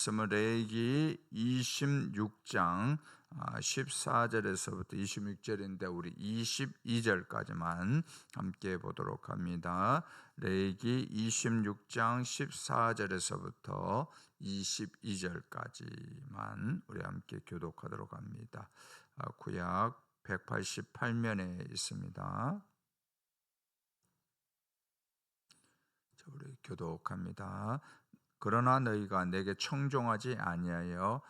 스므레기 26장 14절에서부터 26절인데 우리 22절까지만 함께 보도록 합니다. 레위기 26장 14절에서부터 22절까지만 우리 함께 교독하도록 합니다. 구약 188면에 있습니다. 우리 교독합니다. 그러나 너희가 내게 청종하지 아니하여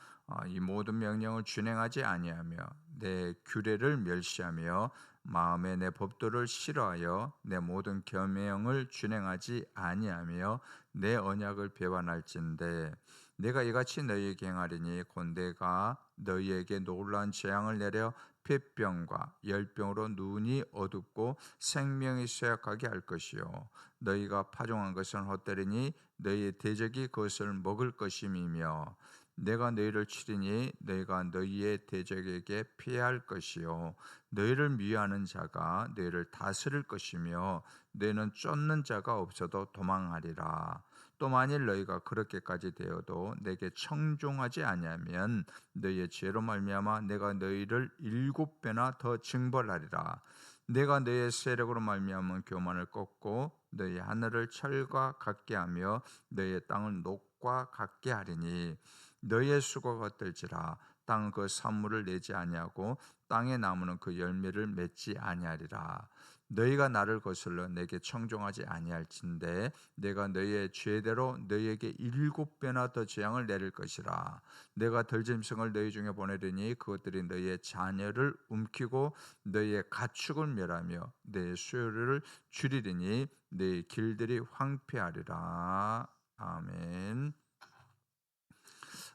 이 모든 명령을 준행하지 아니하며 내 규례를 멸시하며 마음에 내 법도를 싫어하여 내 모든 계명을 준행하지 아니하며 내 언약을 배반할진대 내가 이같이 너희에게 행하리니 곧 내가 너희에게 놀라운 재앙을 내려 폐병과 열병으로 눈이 어둡고 생명이 쇠약하게 할 것이요 너희가 파종한 것은 헛되리니 너희의 대적이 그것을 먹을 것임이며 내가 너희를 치리니 너희가 너희의 대적에게 피할 것이요 너희를 미워하는 자가 너희를 다스릴 것이며 너희는 쫓는 자가 없어도 도망하리라. 또 만일 너희가 그렇게까지 되어도 내게 청종하지 아니하면 너희의 죄로 말미암아 내가 너희를 7배나 더 징벌하리라. 내가 너희의 세력으로 말미암은 교만을 꺾고 너희 하늘을 철과 같게 하며 너희의 땅을 녹과 같게 하리니 너희의 수고가 어떨지라 땅은 그 산물을 내지 아니하고 땅의 나무는 그 열매를 맺지 아니하리라. 너희가 나를 거슬러 내게 청종하지 아니할진대 내가 너희의 죄대로 너희에게 7배나 더 재앙을 내릴 것이라. 내가 덜짐승을 너희 중에 보내리니 그것들이 너희의 자녀를 움키고 너희의 가축을 멸하며 너희의 수요를 줄이리니 너희 길들이 황폐하리라. 아멘.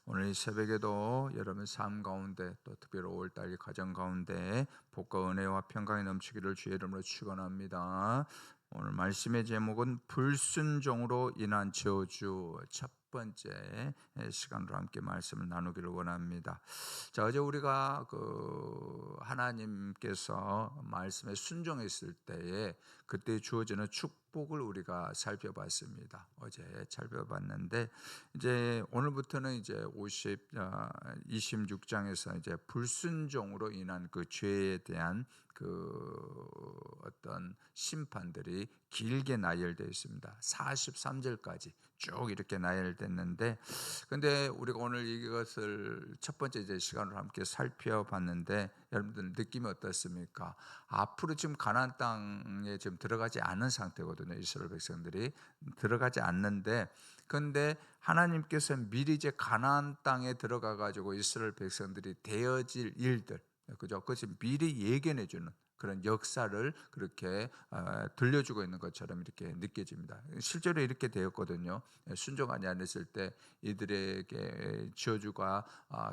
오늘 이 새벽에도 여러분 삶 가운데 또 특별히 5월달 가정 가운데 복과 은혜와 평강이 넘치기를 주의 이름으로 축원합니다. 오늘 말씀의 제목은 불순종으로 인한 저주, 첫 번째 시간으로 함께 말씀을 나누기를 원합니다. 자, 어제 우리가 하나님께서 말씀에 순종했을 때에 그때 주어지는 축복을 우리가 살펴봤습니다. 어제 살펴봤는데 이제 오늘부터는 이제 26장에서 이제 불순종으로 인한 그 죄에 대한 그 어떤 심판들이 길게 나열되어 있습니다. 43절까지 쭉 이렇게 나열됐는데, 근데 우리가 오늘 이것을 첫 번째 이제 시간으로 함께 살펴봤는데, 여러분들 느낌이 어떻습니까? 앞으로 지금 가나안 땅에 지금 들어가지 않은 상태거든요. 이스라엘 백성들이 들어가지 않는데, 근데 하나님께서 미리 이제 가나안 땅에 들어가 가지고 이스라엘 백성들이 되어질 일들, 그죠? 그것이 미리 예견해 주는 그런 역사를 그렇게 들려주고 있는 것처럼 이렇게 느껴집니다. 실제로 이렇게 되었거든요. 순종하지 않았을 때 이들에게 저주가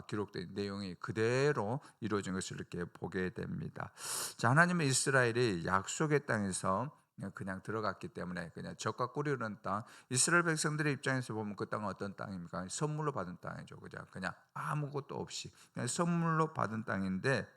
기록된 내용이 그대로 이루어진 것을 이렇게 보게 됩니다. 자, 하나님의 이스라엘이 약속의 땅에서 그냥 들어갔기 때문에 그냥 적과 꿀이는 땅, 이스라엘 백성들의 입장에서 보면 그 땅은 어떤 땅입니까? 선물로 받은 땅이죠. 그냥 아무것도 없이 그냥 선물로 받은 땅인데,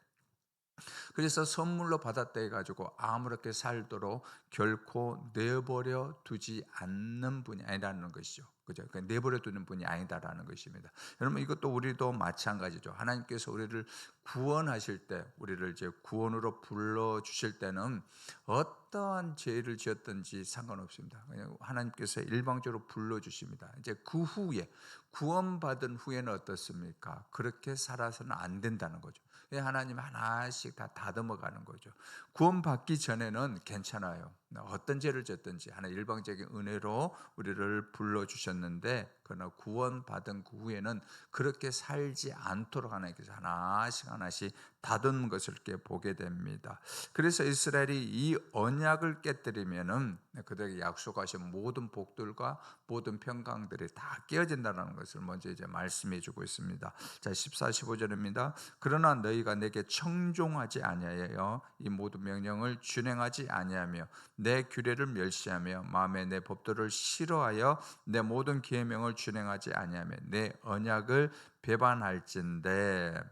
그래서 선물로 받았다 해가지고 아무렇게 살도록 결코 내버려 두지 않는 분이 아니라는 것이죠. 그죠? 그러니까 내버려 두는 분이 아니다라는 것입니다. 여러분, 이것도 우리도 마찬가지죠. 하나님께서 우리를 구원하실 때, 우리를 이제 구원으로 불러 주실 때는 어떠한 죄를 지었든지 상관없습니다. 그냥 하나님께서 일방적으로 불러 주십니다. 이제 그 후에 구원받은 후에는 어떻습니까? 그렇게 살아서는 안 된다는 거죠. 하나님 하나씩 다 다듬어 가는 거죠. 구원받기 전에는 괜찮아요. 어떤 죄를 졌든지 하나 일방적인 은혜로 우리를 불러주셨는데, 그러나 구원받은 그 후에는 그렇게 살지 않도록 하나님께서 하나씩 다듬는 것을 이렇게 보게 됩니다. 그래서 이스라엘이 이 언약을 깨뜨리면은 그들에게 약속하신 모든 복들과 모든 평강들이 다 깨어진다는 것을 먼저 이제 말씀해 주고 있습니다. 자, 14, 15절입니다. 그러나 너희가 내게 청종하지 아니하여 이 모든 명령을 준행하지 아니하며 내 규례를 멸시하며 마음에 내 법도를 싫어하여 내 모든 계명을 준행하지 아니하며 내 언약을 배반할진대.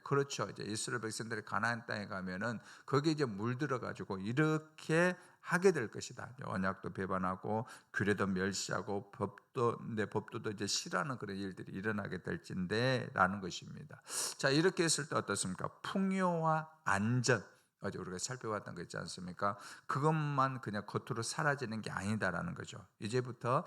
그렇죠. 이제 이스라엘 백성들이 가나안 땅에 가면은 거기 이제 물들어 가지고 이렇게 하게 될 것이다. 언약도 배반하고 규례도 멸시하고 법도도 이제 싫어하는 그런 일들이 일어나게 될진데라는 것입니다. 자, 이렇게 했을 때 어떻습니까? 풍요와 안전, 어제 우리가 살펴봤던 거 있지 않습니까? 그것만 그냥 겉으로 사라지는 게 아니다라는 거죠. 이제부터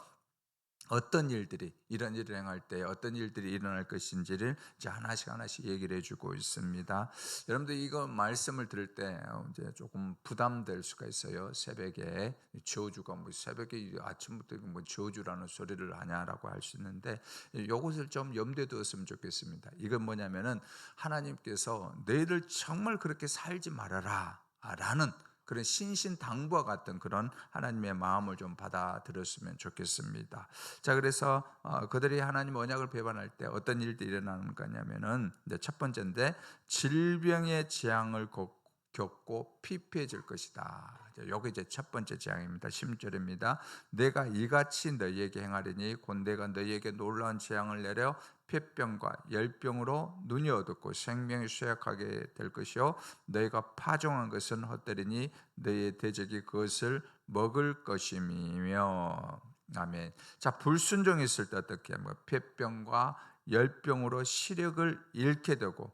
어떤 일들이, 이런 일을 행할 때 어떤 일들이 일어날 것인지를 이제 하나씩 얘기를 해주고 있습니다. 여러분들 이거 말씀을 들을 때 이제 조금 부담될 수가 있어요. 새벽에 저주가 뭐 새벽에 아침부터 뭐 저주라는 소리를 하냐라고 할 수 있는데, 이것을 좀 염두에 두었으면 좋겠습니다. 이건 뭐냐면은 하나님께서 너희를 정말 그렇게 살지 말아라 라는 그런 신신당부와 같은 그런 하나님의 마음을 좀 받아들였으면 좋겠습니다. 자, 그래서 그들이 하나님 언약을 배반할 때 어떤 일들이 일어나는 거냐면은 이제 첫 번째인데, 질병의 재앙을 겪고 피폐해질 것이다. 여기 이제 첫 번째 재앙입니다. 10절입니다. 내가 이같이 너희에게 행하리니 곧 내가 너희에게 놀라운 재앙을 내려 폐병과 열병으로 눈이 어둡고 생명이 쇠약하게 될 것이요 너희가 파종한 것은 헛되리니 너희의 대적이 그것을 먹을 것임이며. 아멘. 자, 불순종했을 때 어떻게 합니까? 폐병과 열병으로 시력을 잃게 되고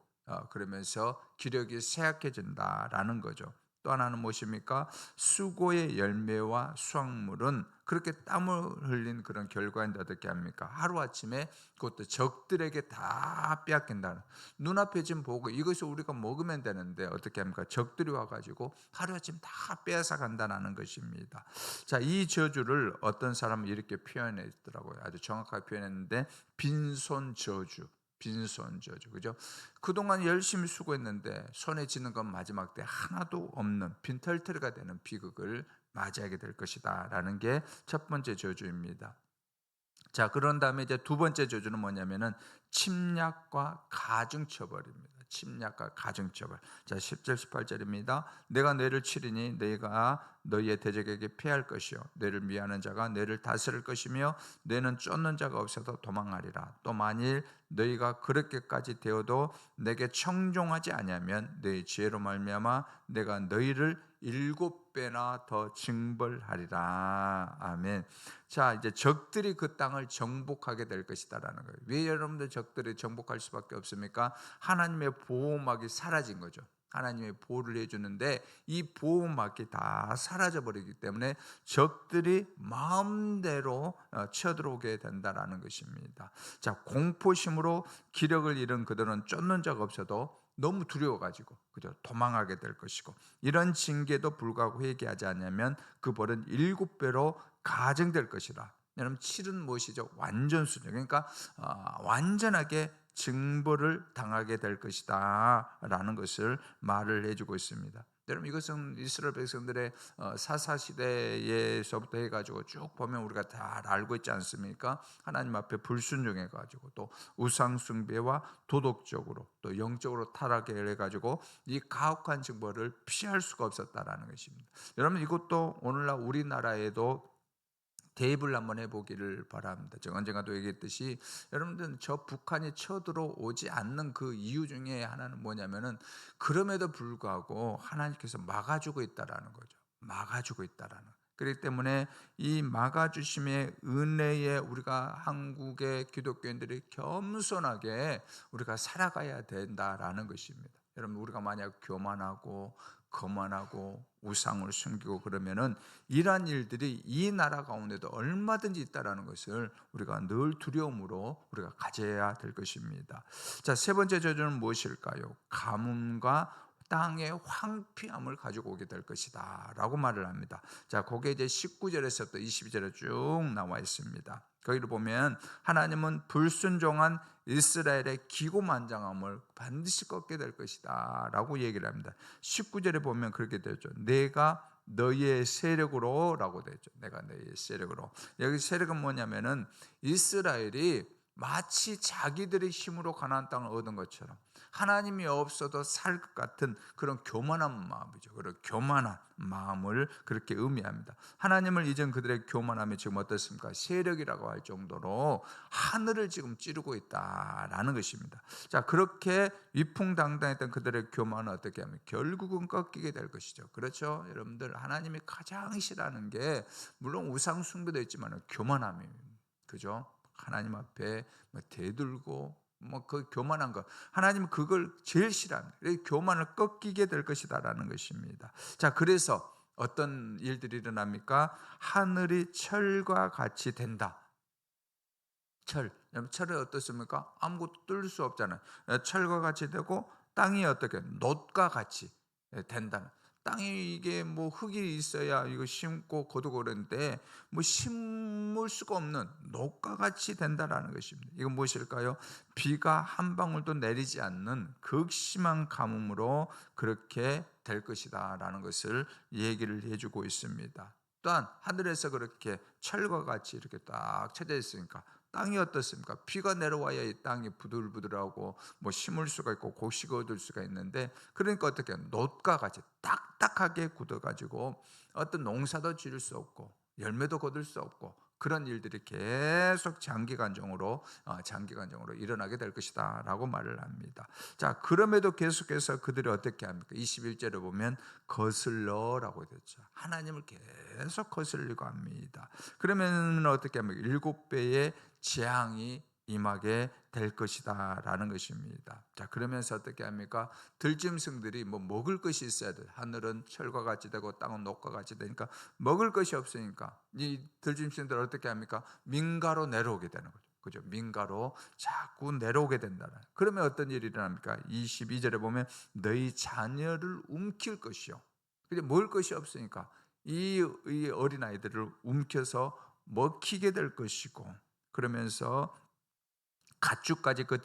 그러면서 기력이 쇠약해진다라는 거죠. 또 하나는 무엇입니까? 수고의 열매와 수확물은 그렇게 땀을 흘린 그런 결과인데 어떻게 합니까? 하루아침에 그것도 적들에게 다 빼앗긴다는, 눈앞에 지금 보고 이것을 우리가 먹으면 되는데 어떻게 합니까? 적들이 와가지고 하루아침 다 빼앗아 간다는 것입니다. 자, 이 저주를 어떤 사람은 이렇게 표현했더라고요. 아주 정확하게 표현했는데, 빈손 저주. 빈손 저주, 그죠? 그동안 열심히 수고했는데 손에 쥐는 건 마지막 때 하나도 없는 빈털터리가 되는 비극을 맞이하게 될 것이다 라는 게 첫 번째 저주입니다. 자, 그런 다음에 이제 두 번째 저주는 뭐냐면은 침략과 가중처벌입니다. 침략과 가중처벌. 자, 10절 18절입니다. 내가 너희를 치리니 너희가 너희의 대적에게 패할 것이요 너희를 미하는 자가 너희를 다스릴 것이며 너희는 쫓는 자가 없어서 도망하리라. 또 만일 너희가 그렇게까지 되어도 내게 청종하지 아니하면 너희 지혜로 말미암아 내가 너희를 7배나 더 징벌하리라. 아멘. 자, 이제 적들이 그 땅을 정복하게 될 것이다라는 거예요. 왜 여러분들 적들이 정복할 수밖에 없습니까? 하나님의 보호막이 사라진 거죠. 하나님의 보호를 해주는데 이 보호막이 다 사라져버리기 때문에 적들이 마음대로 쳐들어오게 된다라는 것입니다. 자, 공포심으로 기력을 잃은 그들은 쫓는 자가 없어도 너무 두려워가지고 그죠? 도망하게 될 것이고, 이런 징계도 불구하고 회개하지 않으면 그 벌은 7배로 가증될 것이라. 여러분, 7은 무엇이죠? 완전수죠. 그러니까 완전하게 징벌을 당하게 될 것이다 라는 것을 말을 해주고 있습니다. 여러분, 이것은 이스라엘 백성들의 사사시대에서부터 해가지고 쭉 보면 우리가 다 알고 있지 않습니까? 하나님 앞에 불순종해가지고 또 우상숭배와 도덕적으로 또 영적으로 타락해가지고 이 가혹한 징벌을 피할 수가 없었다라는 것입니다. 여러분, 이것도 오늘날 우리나라에도 대입을 한번 해보기를 바랍니다. 제가 언젠가도 얘기했듯이 여러분들 저 북한이 쳐들어오지 않는 그 이유 중에 하나는 뭐냐면은 그럼에도 불구하고 하나님께서 막아주고 있다라는 거죠. 막아주고 있다라는. 그렇기 때문에 이 막아주심의 은혜에 우리가 한국의 기독교인들이 겸손하게 우리가 살아가야 된다라는 것입니다. 여러분, 우리가 만약 교만하고 거만하고 우상을 숨기고 그러면은 이러한 일들이 이 나라 가운데도 얼마든지 있다라는 것을 우리가 늘 두려움으로 우리가 가져야 될 것입니다. 자, 세 번째 저주는 무엇일까요? 가뭄과 땅의 황폐함을 가지고 오게 될 것이다 라고 말을 합니다. 자, 그게 이제 19절에서부터 22절에 쭉 나와 있습니다. 거기를 보면 하나님은 불순종한 이스라엘의 기고만장함을 반드시 꺾게 될 것이다 라고 얘기를 합니다. 19절에 보면 그렇게 되죠. 내가 너희의 세력으로 라고 되죠. 내가 너희의 세력으로. 여기 세력은 뭐냐면은 이스라엘이 마치 자기들의 힘으로 가나안 땅을 얻은 것처럼 하나님이 없어도 살 것 같은 그런 교만한 마음이죠. 그런 교만한 마음을 그렇게 의미합니다. 하나님을 잊은 그들의 교만함이 지금 어떻습니까? 세력이라고 할 정도로 하늘을 지금 찌르고 있다라는 것입니다. 자, 그렇게 위풍당당했던 그들의 교만은 어떻게 하면 결국은 꺾이게 될 것이죠. 그렇죠? 여러분들, 하나님이 가장 싫어하는 게 물론 우상 숭배도 있지만 교만함입니다. 그죠? 하나님 앞에 대들고 그 교만한 것, 하나님은 그걸 제일 싫어합니다. 교만을 꺾이게 될 것이다라는 것입니다. 자, 그래서 어떤 일들이 일어납니까? 하늘이 철과 같이 된다. 철이 어떻습니까? 아무것도 뚫을 수 없잖아요. 철과 같이 되고 땅이 어떻게 놋과 같이 된다는. 땅이 이게 뭐 흙이 있어야 이거 심고 거두고 그러는데 뭐 심을 수가 없는 놋과 같이 된다라는 것입니다. 이건 무엇일까요? 비가 한 방울도 내리지 않는 극심한 가뭄으로 그렇게 될 것이다라는 것을 얘기를 해주고 있습니다. 또한 하늘에서 그렇게 철과 같이 이렇게 딱 쳐져 있으니까 땅이 어떻습니까? 비가 내려와야 이 땅이 부들부들하고 뭐 심을 수가 있고 곡식 얻을 수가 있는데, 그러니까 어떻게 놋과 같이 딱딱하게 굳어가지고 어떤 농사도 지을 수 없고 열매도 거둘 수 없고 그런 일들이 계속 장기간적으로 일어나게 될 것이다라고 말을 합니다. 자, 그럼에도 계속해서 그들이 어떻게 합니까? 21절에 보면 거슬러라고 되죠. 하나님을 계속 거슬리고 합니다. 그러면 어떻게 합니까? 7배의 재앙이 임하게 될 것이다 라는 것입니다. 자, 그러면서 어떻게 합니까? 들짐승들이 뭐 먹을 것이 있어야 돼. 하늘은 철과 같이 되고 땅은 녹과 같이 되니까 먹을 것이 없으니까 이 들짐승들 어떻게 합니까? 민가로 내려오게 되는 거죠. 그죠? 민가로 자꾸 내려오게 된다는. 그러면 어떤 일이 일어납니까? 22절에 보면 너희 자녀를 움킬 것이요. 근데 먹을 것이 없으니까 이 어린아이들을 움켜서 먹히게 될 것이고, 그러면서 가축까지 그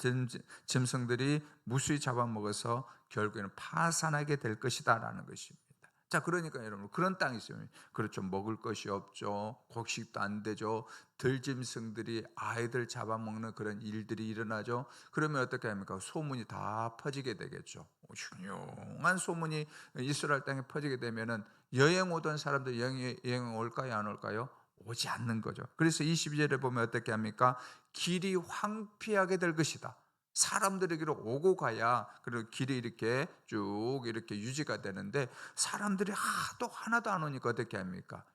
짐승들이 무수히 잡아먹어서 결국에는 파산하게 될 것이다라는 것입니다. 자, 그러니까 여러분, 그런 땅이 있으면 그렇죠, 먹을 것이 없죠, 곡식도 안 되죠, 들짐승들이 아이들 잡아먹는 그런 일들이 일어나죠. 그러면 어떻게 합니까? 소문이 다 퍼지게 되겠죠. 흉흉한 소문이 이스라엘 땅에 퍼지게 되면은 여행 오던 사람들 여행 올까요, 안 올까요? 오지 않는 거죠. 그래서 22절에 보면 어떻게 합니까? 길이 황폐하게 될 것이다. 사람들에게로 오고 가야 그리고 길이 이렇게 쭉 이렇게 유지가 되는데, 사람들이 하나도 안 오니까 어떻게 합니까?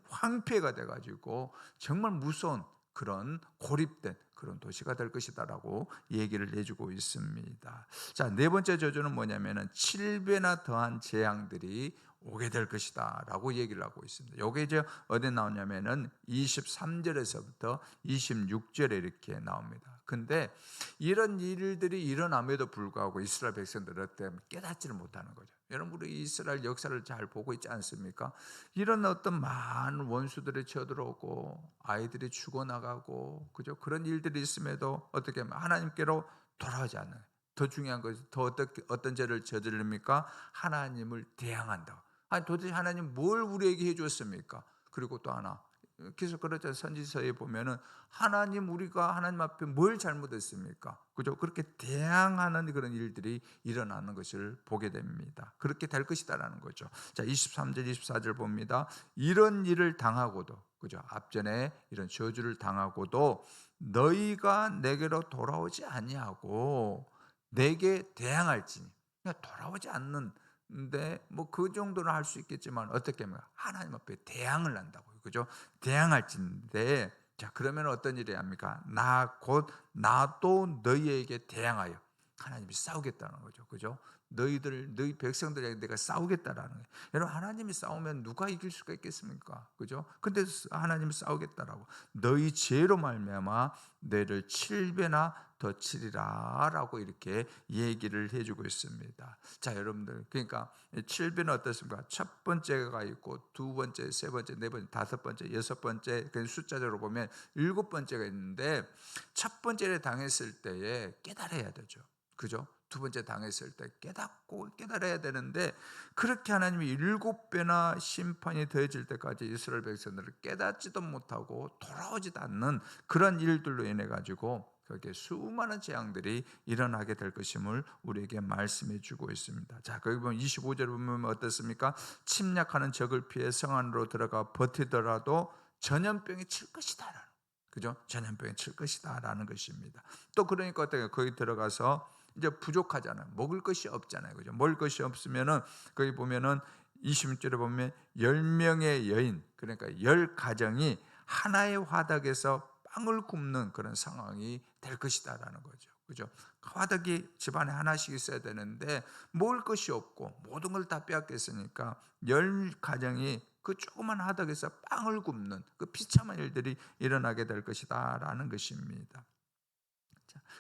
황폐가 돼가지고 정말 무서운 그런 고립된 그런 도시가 될 것이다라고 얘기를 해주고 있습니다. 자, 네 번째 저주는 뭐냐면은 7배나 더한 재앙들이 오게 될 것이다 라고 얘기를 하고 있습니다. 이게 이제 어디 나오냐면은 23절에서부터 26절에 이렇게 나옵니다. 근데 이런 일들이 일어남에도 불구하고 이스라엘 백성들은 어때? 깨닫지를 못하는 거죠. 여러분, 우리 이스라엘 역사를 잘 보고 있지 않습니까? 이런 어떤 많은 원수들이 쳐들어오고 아이들이 죽어나가고, 그죠? 그런 일들이 있음에도 어떻게 하면 하나님께로 돌아오지 않는, 더 중요한 것은 더 어떤 죄를 저지릅니까? 하나님을 대항한다. 아니, 도대체 하나님 뭘 우리에게 해주었습니까? 그리고 또 하나, 계속 그렇죠. 선지서에 보면은 하나님, 우리가 하나님 앞에 뭘 잘못했습니까? 그죠? 그렇게 대항하는 그런 일들이 일어나는 것을 보게 됩니다. 그렇게 될 것이다라는 거죠. 자, 23절, 24절 봅니다. 이런 일을 당하고도, 그죠? 앞전에 이런 저주를 당하고도 너희가 내게로 돌아오지 아니하고 내게 대항할지니, 그냥 돌아오지 않는. 근데 뭐 그 정도는 할 수 있겠지만 어떻게 하면 하나님 앞에 대항을 한다고요. 그죠? 대항할진데, 자, 그러면 어떤 일이 합니까? 나도 너희에게 대항하여, 하나님이 싸우겠다는 거죠. 그죠? 너희 백성들에게 내가 싸우겠다라는 거예요. 여러분, 하나님이 싸우면 누가 이길 수가 있겠습니까? 그죠? 근데 하나님이 싸우겠다라고, 너희 죄로 말미암아 너희를 7배나 더 치리라 라고 이렇게 얘기를 해주고 있습니다. 자, 여러분들, 그러니까 7배는 어떻습니까? 첫 번째가 있고 두 번째, 세 번째, 네 번째, 다섯 번째, 여섯 번째, 숫자적으로 보면 7번째가 있는데, 첫 번째를 당했을 때에 깨달아야 되죠. 그죠? 두 번째 당했을 때 깨달아야 되는데, 그렇게 하나님이 7배나 심판이 더해질 때까지 이스라엘 백성들을 깨닫지도 못하고 돌아오지도 않는 그런 일들로 인해 가지고 거기에 수많은 재앙들이 일어나게 될 것임을 우리에게 말씀해 주고 있습니다. 자, 거기 보면 25절을 보면 어떻습니까? 침략하는 적을 피해 성 안으로 들어가 버티더라도 전염병이 칠 것이다, 그죠? 전염병이 칠 것이다 라는 것입니다. 또 그러니까 어떻게 거기 들어가서 이제 부족하잖아요. 먹을 것이 없잖아요, 그죠? 먹을 것이 없으면은 거기 보면은 26절에 보면 10명의 여인, 그러니까 10가정이 하나의 화덕에서 빵을 굽는 그런 상황이 될 것이다 라는 거죠, 그죠? 화덕이 집안에 하나씩 있어야 되는데 먹을 것이 없고 모든 걸 다 빼앗겼으니까 10가정이 그 조그만 화덕에서 빵을 굽는 그 비참한 일들이 일어나게 될 것이다 라는 것입니다.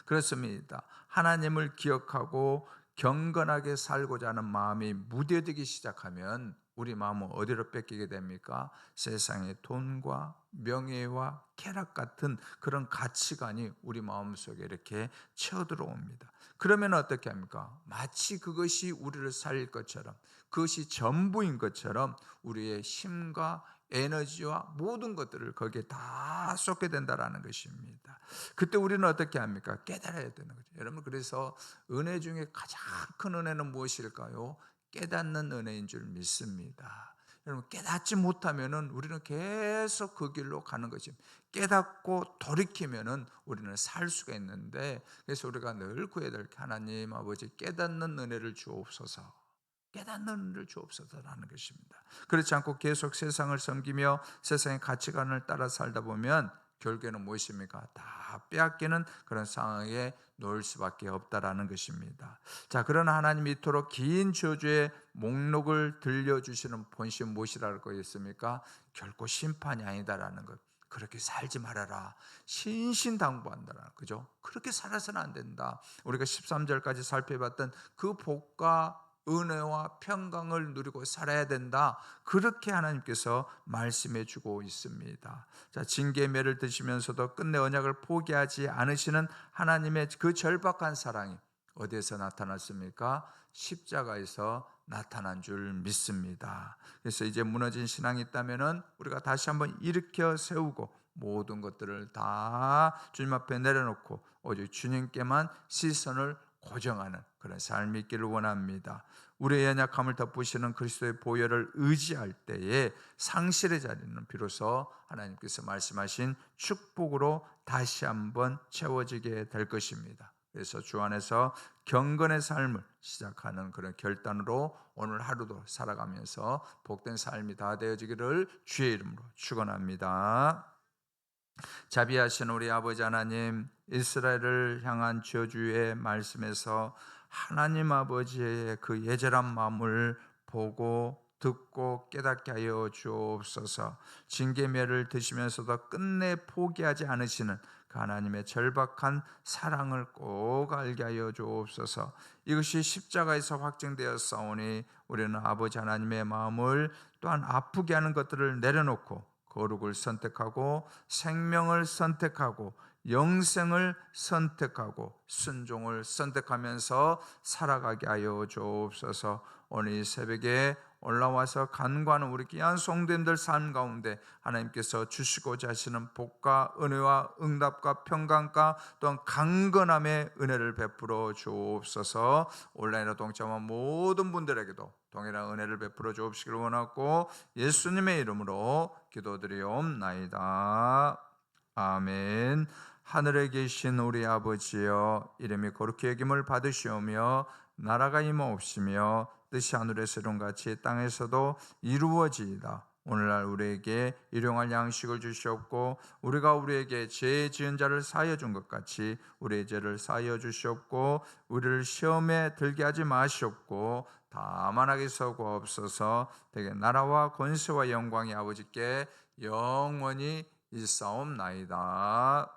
그렇습니다. 하나님을 기억하고 경건하게 살고자 하는 마음이 무뎌지기 시작하면 우리 마음은 어디로 뺏기게 됩니까? 세상의 돈과 명예와 쾌락 같은 그런 가치관이 우리 마음속에 이렇게 쳐들어옵니다. 그러면 어떻게 합니까? 마치 그것이 우리를 살릴 것처럼, 그것이 전부인 것처럼 우리의 힘과 에너지와 모든 것들을 거기에 다 쏟게 된다는 것입니다. 그때 우리는 어떻게 합니까? 깨달아야 되는 거죠. 여러분, 그래서 은혜 중에 가장 큰 은혜는 무엇일까요? 깨닫는 은혜인 줄 믿습니다. 여러분, 깨닫지 못하면은 우리는 계속 그 길로 가는 것입니다. 깨닫고 돌이키면은 우리는 살 수가 있는데, 그래서 우리가 늘 구해야 될 게, 하나님 아버지 깨닫는 은혜를 주옵소서, 깨닫는 은혜를 주옵소서라는 것입니다. 그렇지 않고 계속 세상을 섬기며 세상의 가치관을 따라 살다 보면 결국에는 무엇입니까? 다 빼앗기는 그런 상황에 놓일 수밖에 없다라는 것입니다. 자, 그러나 하나님이 이토록 긴 저주의 목록을 들려주시는 본심 무엇이라고 했습니까? 결코 심판이 아니다라는 것. 그렇게 살지 말아라, 신신당부한다라, 그죠? 그렇게 살아서는 안 된다. 우리가 13절까지 살펴봤던 그 복과 은혜와 평강을 누리고 살아야 된다, 그렇게 하나님께서 말씀해 주고 있습니다. 자, 징계의 매를 드시면서도 끝내 언약을 포기하지 않으시는 하나님의 그 절박한 사랑이 어디에서 나타났습니까? 십자가에서 나타난 줄 믿습니다. 그래서 이제 무너진 신앙이 있다면은 우리가 다시 한번 일으켜 세우고 모든 것들을 다 주님 앞에 내려놓고 오직 주님께만 시선을 고정하는 그런 삶이 있기를 원합니다. 우리의 연약함을 덮으시는 그리스도의 보혈을 의지할 때에 상실의 자리는 비로소 하나님께서 말씀하신 축복으로 다시 한번 채워지게 될 것입니다. 그래서 주 안에서 경건의 삶을 시작하는 그런 결단으로 오늘 하루도 살아가면서 복된 삶이 다 되어지기를 주의 이름으로 축원합니다. 자비하신 우리 아버지 하나님, 이스라엘을 향한 저주의 말씀에서 하나님 아버지의 그 예절한 마음을 보고 듣고 깨닫게 하여 주옵소서. 징계매를 드시면서도 끝내 포기하지 않으시는 그 하나님의 절박한 사랑을 꼭 알게 하여 주옵소서. 이것이 십자가에서 확증되었사오니 우리는 아버지 하나님의 마음을 또한 아프게 하는 것들을 내려놓고 거룩을 선택하고 생명을 선택하고 영생을 선택하고 순종을 선택하면서 살아가게 하여 주옵소서. 오늘 이 새벽에 올라와서 간구하는 우리 귀한 성도님들 삶 가운데 하나님께서 주시고자 하시는 복과 은혜와 응답과 평강과 또한 강건함의 은혜를 베풀어 주옵소서. 온라인으로 동참한 모든 분들에게도 동일한 은혜를 베풀어 주옵시기를 원하고 예수님의 이름으로 기도드리옵나이다. 아멘. 하늘에 계신 우리 아버지여, 이름이 거룩히 여김을 받으시오며 나라가 임하옵시며 뜻이 하늘에서 이룬같이 땅에서도 이루어지이다. 오늘날 우리에게 일용할 양식을 주시옵고 우리가 우리에게 죄 지은 자를 사하여 준 것 같이 우리의 죄를 사하여 주시옵고 우리를 시험에 들게 하지 마시옵고 다만 하게서 구하옵소서. 되게 나라와 권세와 영광이 아버지께 영원히 있사옵나이다.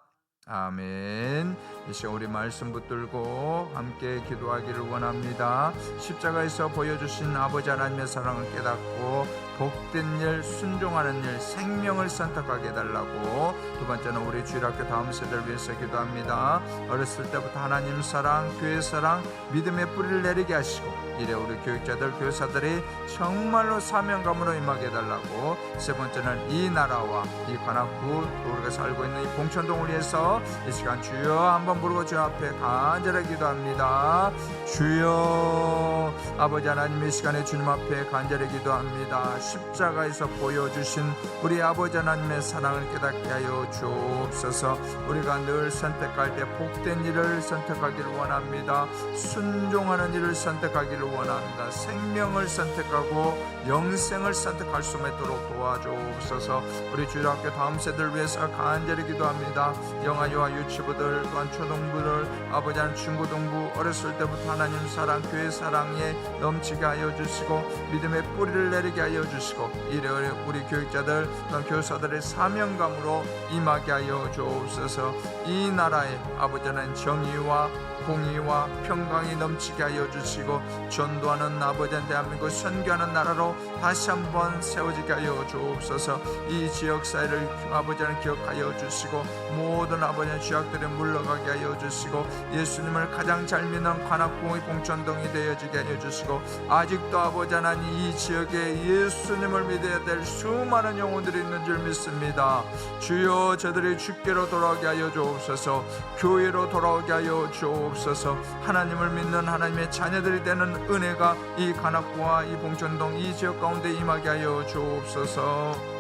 아멘. 이 시간 우리 말씀 붙들고 함께 기도하기를 원합니다. 십자가에서 보여주신 아버지 하나님의 사랑을 깨닫고 복된 일, 순종하는 일, 생명을 선택하게 해달라고. 두 번째는 우리 주일학교 다음 세대를 위해서 기도합니다. 어렸을 때부터 하나님 사랑, 교회 사랑, 믿음의 뿌리를 내리게 하시고 이래 우리 교육자들, 교사들이 정말로 사명감으로 임하게 해달라고. 세 번째는 이 나라와 이 관악구 우리가 살고 있는 이 봉천동을 위해서 이 시간 주여 한번 부르고 주 앞에 간절히 기도합니다. 주여. 아버지 하나님, 이 시간에 주님 앞에 간절히 기도합니다. 십자가에서 보여주신 우리 아버지 하나님의 사랑을 깨닫게 하여 주옵소서. 우리가 늘 선택할 때 복된 일을 선택하기를 원합니다. 순종하는 일을 선택하기를 원합니다. 생명을 선택하고 영생을 선택할 수 있도록 도와주옵소서. 우리 주일학교 다음 세대를 위해서 간절히 기도합니다. 영아유아 유치부들, 또한 초등부들, 아버지 하나님 중고등부 어렸을 때부터 하나님 사랑, 교회 사랑에 넘치게 하여 주시고 믿음의 뿌리를 내리게 하여 주시고 이래 우리 교육자들, 또한 교사들의 사명감으로 임하게 하여 주옵소서. 이 나라에 아버지 하나님 정의와 공의와 평강이 넘치게 하여 주시고 전도하는 아버지 대한민국 선교하는 나라로 다시 한번 세워지게 하여 주옵소서. 이 지역사회를 아버지 하나님 기억하여 주시고 모든 아버지 하나님 죄악들을 물러가게 하여 주시고 예수님을 가장 잘 믿는 관악구의 봉천동이 되어지게 하여 주시고 아직도 아버지 하나님 이 지역에 예수님을 믿어야 될 수많은 영혼들이 있는 줄 믿습니다. 주여 저들이 주께로 돌아오게 하여 주옵소서. 교회로 돌아오게 하여 주옵소서. 하나님을 믿는 하나님의 자녀들이 되는 은혜가 이 관악구와 이 봉천동 이 지역 가운데 임하게 하여 주옵소서.